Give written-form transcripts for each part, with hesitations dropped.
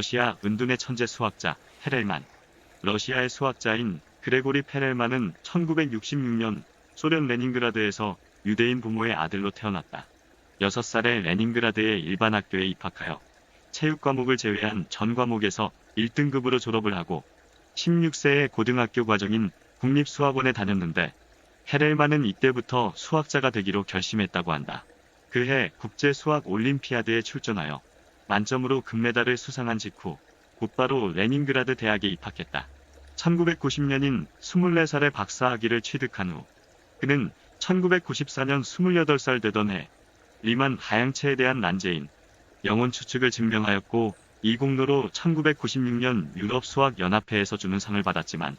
러시아 은둔의 천재 수학자 페렐만. 러시아의 수학자인 그레고리 페렐만은 1966년 소련 레닌그라드에서 유대인 부모의 아들로 태어났다. 6살에 레닌그라드의 일반 학교에 입학하여 체육 과목을 제외한 전 과목에서 1등급으로 졸업을 하고 16세에 고등학교 과정인 국립수학원에 다녔는데 페렐만은 이때부터 수학자가 되기로 결심했다고 한다. 그해 국제수학 올림피아드에 출전하여 만점으로 금메달을 수상한 직후 곧바로 레닌그라드 대학에 입학했다. 1990년인 24살에 박사학위를 취득한 후 그는 1994년 28살 되던 해 리만 하향체에 대한 난제인 영혼 추측을 증명하였고 이 공로로 1996년 유럽수학연합회에서 주는 상을 받았지만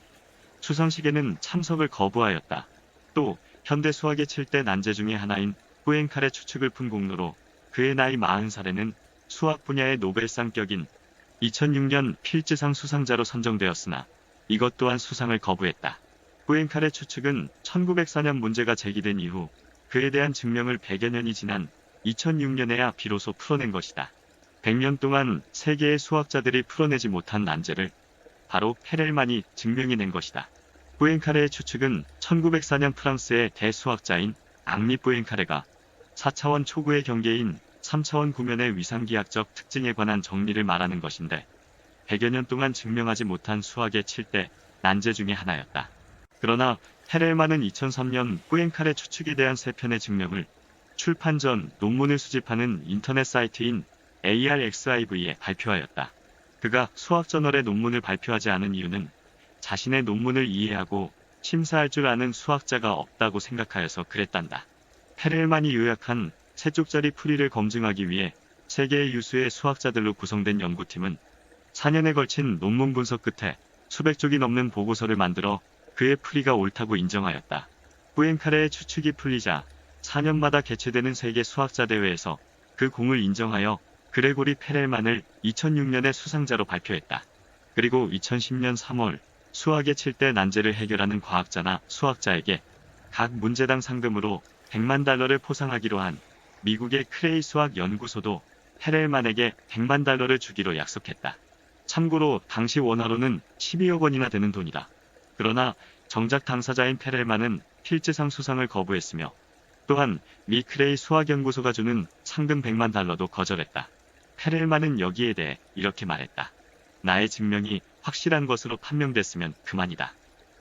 수상식에는 참석을 거부하였다. 또 현대 수학의 7대 난제 중의 하나인 포엔칼의 추측을 푼 공로로 그의 나이 40살에는 수학 분야의 노벨상격인 2006년 필즈상 수상자로 선정되었으나 이것 또한 수상을 거부했다. 포엔칼의 추측은 1904년 문제가 제기된 이후 그에 대한 증명을 100여 년이 지난 2006년에야 비로소 풀어낸 것이다. 100년 동안 세계의 수학자들이 풀어내지 못한 난제를 바로 페렐만이 증명해낸 것이다. 포엔카레의 추측은 1904년 프랑스의 대수학자인 앙리 포엔카레가 4차원 초구의 경계인 3차원 구면의 위상기하적 특징에 관한 정리를 말하는 것인데 100여 년 동안 증명하지 못한 수학의 7대 난제 중의 하나였다. 그러나 페렐만은 2003년 포엔카레 추측에 대한 3편의 증명을 출판 전 논문을 수집하는 인터넷 사이트인 ARXIV에 발표하였다. 그가 수학저널에 논문을 발표하지 않은 이유는 자신의 논문을 이해하고 심사할 줄 아는 수학자가 없다고 생각하여서 그랬단다. 페렐만이 요약한 3쪽짜리 풀이를 검증하기 위해 세계의 유수의 수학자들로 구성된 연구팀은 4년에 걸친 논문 분석 끝에 수백 쪽이 넘는 보고서를 만들어 그의 풀이가 옳다고 인정하였다. 포엔카레의 추측이 풀리자 4년마다 개최되는 세계 수학자 대회에서 그 공을 인정하여 그레고리 페렐만을 2006년에 수상자로 발표했다. 그리고 2010년 3월 수학의 7대 난제를 해결하는 과학자나 수학자에게 각 문제당 상금으로 100만 달러를 포상하기로 한 미국의 크레이 수학 연구소도 페렐만에게 100만 달러를 주기로 약속했다. 참고로 당시 원화로는 12억 원이나 되는 돈이다. 그러나 정작 당사자인 페렐만은 필즈상 수상을 거부했으며 또한 미 크레이 수학연구소가 주는 상금 100만 달러도 거절했다. 페렐만은 여기에 대해 이렇게 말했다. 나의 증명이 확실한 것으로 판명됐으면 그만이다.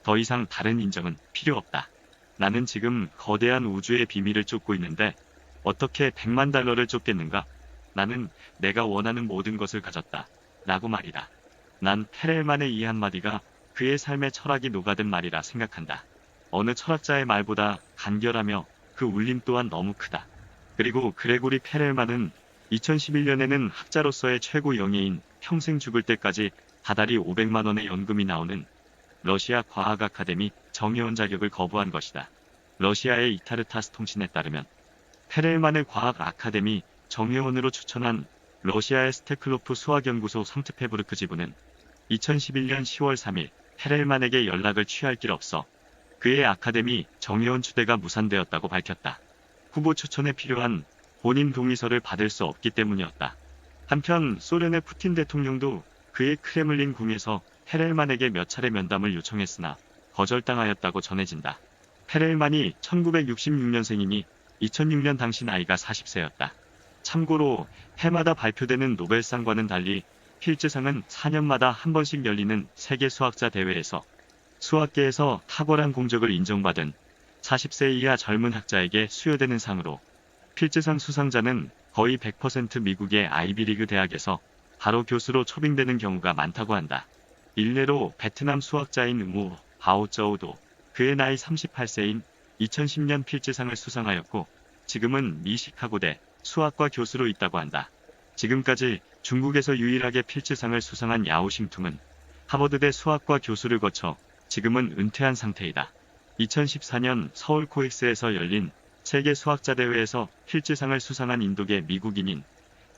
더 이상 다른 인정은 필요 없다. 나는 지금 거대한 우주의 비밀을 쫓고 있는데 어떻게 100만 달러를 쫓겠는가? 나는 내가 원하는 모든 것을 가졌다. 라고 말이다. 난 페렐만의 이 한마디가 그의 삶의 철학이 녹아든 말이라 생각한다. 어느 철학자의 말보다 간결하며 그 울림 또한 너무 크다. 그리고 그레고리 페렐만은 2011년에는 학자로서의 최고 영예인 평생 죽을 때까지 다달이 500만 원의 연금이 나오는 러시아 과학 아카데미 정회원 자격을 거부한 것이다. 러시아의 이타르타스 통신에 따르면 페렐만을 과학 아카데미 정회원으로 추천한 러시아의 스테클로프 수학연구소 상트페부르크 지부는 2011년 10월 3일 페렐만에게 연락을 취할 길 없어 그의 아카데미 정회원 추대가 무산되었다고 밝혔다. 후보 추천에 필요한 본인 동의서를 받을 수 없기 때문이었다. 한편 소련의 푸틴 대통령도 그의 크레물린 궁에서 페렐만에게 몇 차례 면담을 요청했으나 거절당하였다고 전해진다. 페렐만이 1966년생이니 2006년 당시 나이가 40세였다. 참고로 해마다 발표되는 노벨상과는 달리 필즈상은 4년마다 한 번씩 열리는 세계 수학자 대회에서 수학계에서 탁월한 공적을 인정받은 40세 이하 젊은 학자에게 수여되는 상으로 필즈상 수상자는 거의 100% 미국의 아이비리그 대학에서 바로 교수로 초빙되는 경우가 많다고 한다. 일례로 베트남 수학자인 우 바오쩌우도 그의 나이 38세인 2010년 필즈상을 수상하였고 지금은 미 시카고대 수학과 교수로 있다고 한다. 지금까지 중국에서 유일하게 필즈상을 수상한 야오싱퉁은 하버드대 수학과 교수를 거쳐 지금은 은퇴한 상태이다. 2014년 서울 코엑스에서 열린 세계 수학자 대회에서 필즈상을 수상한 인도계 미국인인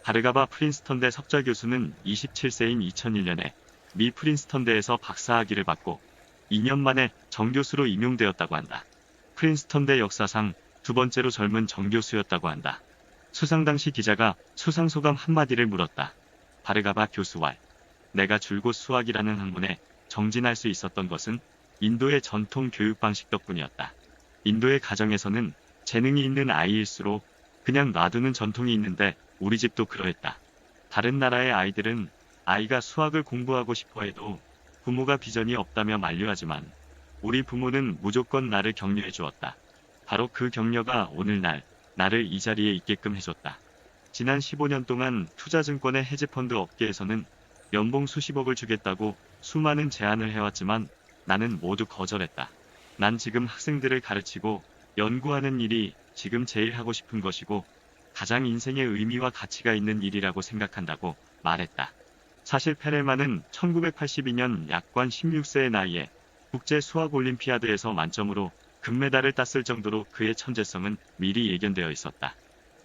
바르가바 프린스턴대 석좌 교수는 27세인 2001년에 미 프린스턴대에서 박사학위를 받고 2년 만에 정교수로 임용되었다고 한다. 프린스턴대 역사상 두 번째로 젊은 정교수였다고 한다. 수상 당시 기자가 수상 소감 한마디를 물었다. 바르가바 교수와 내가 줄곧 수학이라는 학문에 정진할 수 있었던 것은 인도의 전통 교육 방식 덕분이었다. 인도의 가정에서는 재능이 있는 아이일수록 그냥 놔두는 전통이 있는데 우리 집도 그러했다. 다른 나라의 아이들은 아이가 수학을 공부하고 싶어 해도 부모가 비전이 없다며 만류하지만 우리 부모는 무조건 나를 격려해 주었다. 바로 그 격려가 오늘날 나를 이 자리에 있게끔 해줬다. 지난 15년 동안 투자증권의 헤지펀드 업계에서는 연봉 수십억을 주겠다고 수많은 제안을 해왔지만 나는 모두 거절했다. 난 지금 학생들을 가르치고 연구하는 일이 지금 제일 하고 싶은 것이고 가장 인생의 의미와 가치가 있는 일이라고 생각한다고 말했다. 사실 페렐만은 1982년 약관 16세의 나이에 국제 수학 올림피아드에서 만점으로 금메달을 땄을 정도로 그의 천재성은 미리 예견되어 있었다.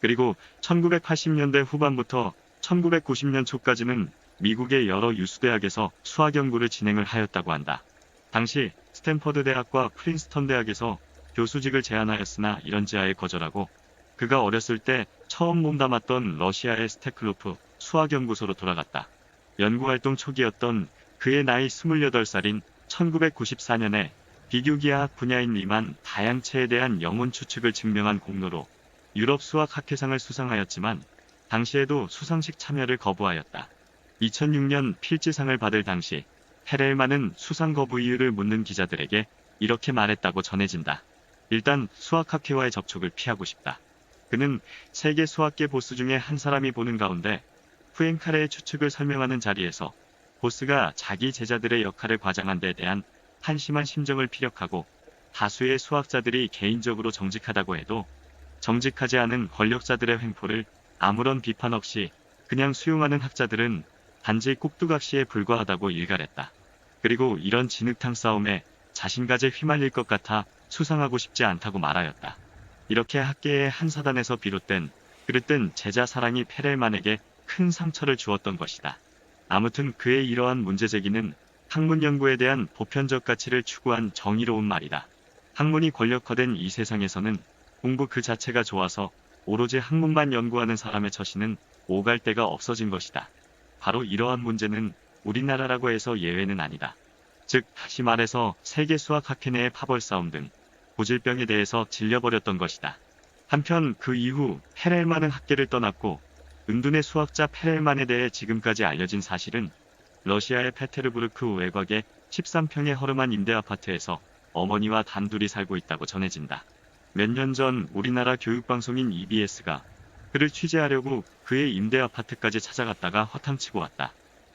그리고 1980년대 후반부터 1990년 초까지는 미국의 여러 유수대학에서 수학 연구를 진행을 하였다고 한다. 당시 스탠퍼드 대학과 프린스턴 대학에서 교수직을 제안하였으나 이런 제안에 거절하고 그가 어렸을 때 처음 몸담았던 러시아의 스테클로프 수학연구소로 돌아갔다. 연구활동 초기였던 그의 나이 28살인 1994년에 비교기하학 분야인 리만 다양체에 대한 영혼 추측을 증명한 공로로 유럽 수학학회상을 수상하였지만 당시에도 수상식 참여를 거부하였다. 2006년 필지상을 받을 당시 페렐만은 수상 거부 이유를 묻는 기자들에게 이렇게 말했다고 전해진다. 일단 수학학회와의 접촉을 피하고 싶다. 그는 세계 수학계 보스 중에 한 사람이 보는 가운데 푸엔카레의 추측을 설명하는 자리에서 보스가 자기 제자들의 역할을 과장한 데 대한 한심한 심정을 피력하고 다수의 수학자들이 개인적으로 정직하다고 해도 정직하지 않은 권력자들의 횡포를 아무런 비판 없이 그냥 수용하는 학자들은 단지 꼭두각시에 불과하다고 일갈했다. 그리고 이런 진흙탕 싸움에 자신까지 휘말릴 것 같아 수상하고 싶지 않다고 말하였다. 이렇게 학계의 한 사단에서 비롯된 그릇된 제자 사랑이 페렐만에게 큰 상처를 주었던 것이다. 아무튼 그의 이러한 문제제기는 학문 연구에 대한 보편적 가치를 추구한 정의로운 말이다. 학문이 권력화된 이 세상에서는 공부 그 자체가 좋아서 오로지 학문만 연구하는 사람의 처신은 오갈 데가 없어진 것이다. 바로 이러한 문제는 우리나라라고 해서 예외는 아니다. 즉 다시 말해서 세계 수학학회 내의 파벌 싸움 등 고질병에 대해서 질려버렸던 것이다. 한편 그 이후 페렐만은 학계를 떠났고 은둔의 수학자 페렐만에 대해 지금까지 알려진 사실은 러시아의 페테르부르크 외곽의 13평의 허름한 임대 아파트에서 어머니와 단둘이 살고 있다고 전해진다. 몇 년 전 우리나라 교육방송인 EBS가 그를 취재하려고 그의 임대 아파트까지 찾아갔다가 허탕치고 왔다.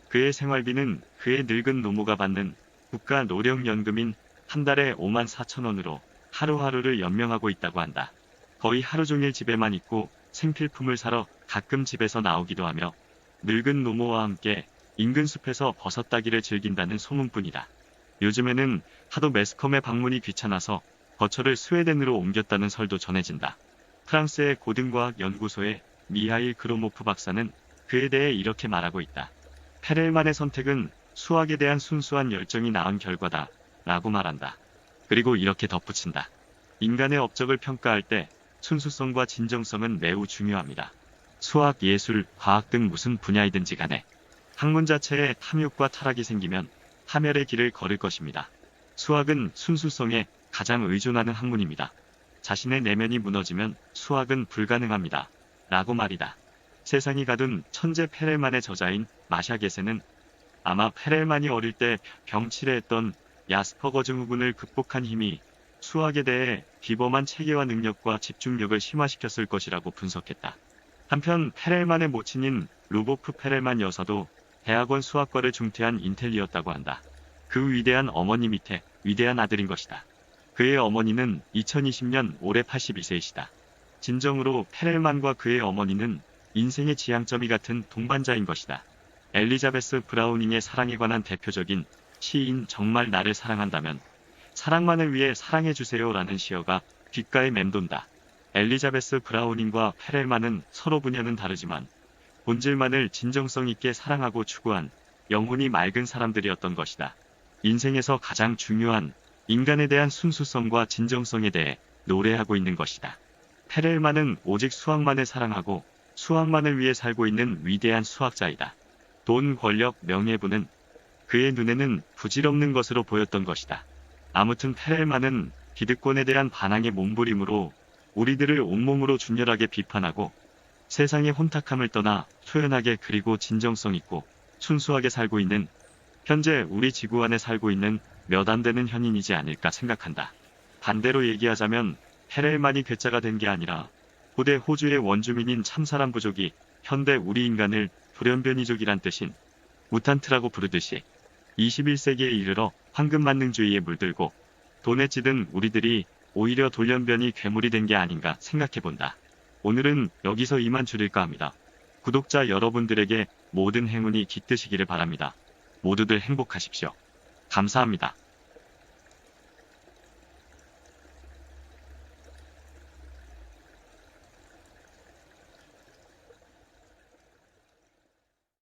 그의 생활비는 그의 늙은 노모가 받는 국가 노령연금인 한 달에 5만 4천 원으로 하루하루를 연명하고 있다고 한다. 거의 하루 종일 집에만 있고 생필품을 사러 가끔 집에서 나오기도 하며 늙은 노모와 함께 인근 숲에서 버섯 따기를 즐긴다는 소문뿐이다. 요즘에는 하도 매스컴의 방문이 귀찮아서 거처를 스웨덴으로 옮겼다는 설도 전해진다. 프랑스의 고등과학 연구소의 미하일 그로모프 박사는 그에 대해 이렇게 말하고 있다. 페렐만의 선택은 수학에 대한 순수한 열정이 낳은 결과다 라고 말한다. 그리고 이렇게 덧붙인다. 인간의 업적을 평가할 때 순수성과 진정성은 매우 중요합니다. 수학, 예술, 과학 등 무슨 분야이든지 간에 학문 자체에 탐욕과 타락이 생기면 파멸의 길을 걸을 것입니다. 수학은 순수성에 가장 의존하는 학문입니다. 자신의 내면이 무너지면 수학은 불가능합니다. 라고 말이다. 세상이 가둔 천재 페렐만의 저자인 마샤 게세는 아마 페렐만이 어릴 때 병치레했던 야스퍼거 증후군을 극복한 힘이 수학에 대해 비범한 체계와 능력과 집중력을 심화시켰을 것이라고 분석했다. 한편 페렐만의 모친인 루보프 페렐만 여사도 대학원 수학과를 중퇴한 인텔리였다고 한다. 그 위대한 어머니 밑에 위대한 아들인 것이다. 그의 어머니는 2020년 올해 82세이시다. 진정으로 페렐만과 그의 어머니는 인생의 지향점이 같은 동반자인 것이다. 엘리자베스 브라우닝의 사랑에 관한 대표적인 시인 정말 나를 사랑한다면 사랑만을 위해 사랑해주세요 라는 시어가 귓가에 맴돈다. 엘리자베스 브라우닝과 페렐만은 서로 분야는 다르지만 본질만을 진정성 있게 사랑하고 추구한 영혼이 맑은 사람들이었던 것이다. 인생에서 가장 중요한 인간에 대한 순수성과 진정성에 대해 노래하고 있는 것이다. 페렐만은 오직 수학만을 사랑하고 수학만을 위해 살고 있는 위대한 수학자이다. 돈, 권력, 명예부는 그의 눈에는 부질없는 것으로 보였던 것이다. 아무튼 페렐만은 기득권에 대한 반항의 몸부림으로 우리들을 온몸으로 준열하게 비판하고 세상의 혼탁함을 떠나 초연하게 그리고 진정성 있고 순수하게 살고 있는, 현재 우리 지구 안에 살고 있는 몇 안 되는 현인이지 않을까 생각한다. 반대로 얘기하자면 페렐만이 괴짜가 된 게 아니라 고대 호주의 원주민인 참사람 부족이 현대 우리 인간을 돌연변이족이란 뜻인 무탄트라고 부르듯이 21세기에 이르러 황금만능주의에 물들고 돈에 찌든 우리들이 오히려 돌연변이 괴물이 된 게 아닌가 생각해본다. 오늘은 여기서 이만 줄일까 합니다. 구독자 여러분들에게 모든 행운이 깃드시기를 바랍니다. 모두들 행복하십시오. 감사합니다.